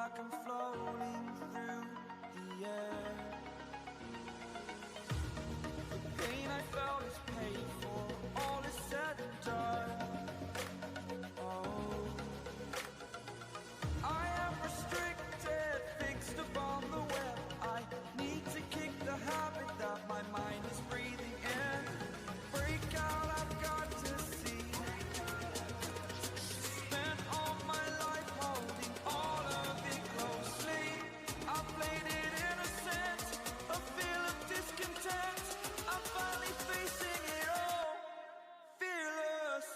like I'm floating through the air. The pain I felt is paid for, all is said and done. Oh, I am restricted, fixed upon the web. I need to kick the habit that my mind is breathing in. Break out, I've got to see. Spent all my life holding all of it closely. I played it innocent, a feel of discontent. I'm finally facing it all, fearless.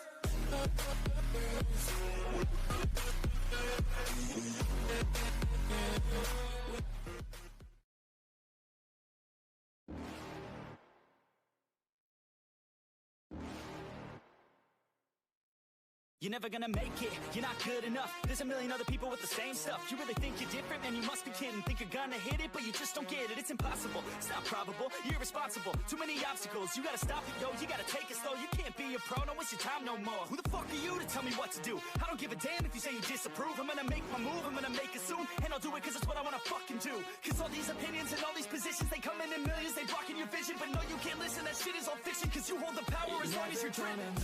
You're never gonna make it, you're not good enough. There's a million other people with the same stuff. You really think you're different? Man, you must be kidding. Think you're gonna hit it, but you just don't get it. It's impossible, it's not probable, you're irresponsible. Too many obstacles, you gotta stop it, yo. You gotta take it slow, you can't be a pro. Don't waste your time no more. Who the fuck are you to tell me what to do? I don't give a damn if you say you disapprove. I'm gonna make my move, I'm gonna make it soon. And I'll do it cause it's what I wanna fucking do. Cause all these opinions and all these positions, they come in millions, they blocking your vision. But no, you can't listen, that shit is all fiction. Cause you hold the power as long as you're dreaming.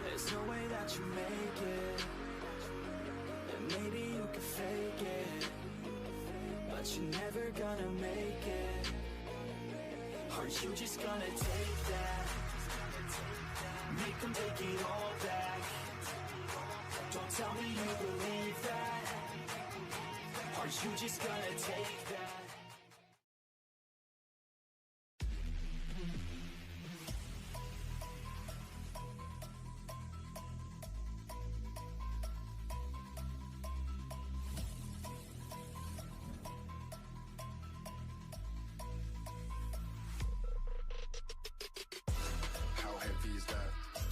There's no way that you make it, and maybe you can fake it, but you're never gonna make it. Aren't you just gonna take that? Make them take it all back. Don't tell me you believe that. Aren't you just gonna take that?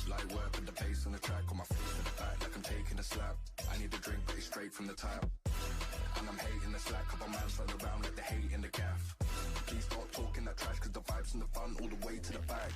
Light work with the pace on the track, on my face in the back like I'm taking a slap. I need a drink, but it's straight from the tap. And I'm hating the slack, couple man slide around like the hate in the gaff. Please stop talking that trash, cause the vibes in the front all the way to the back.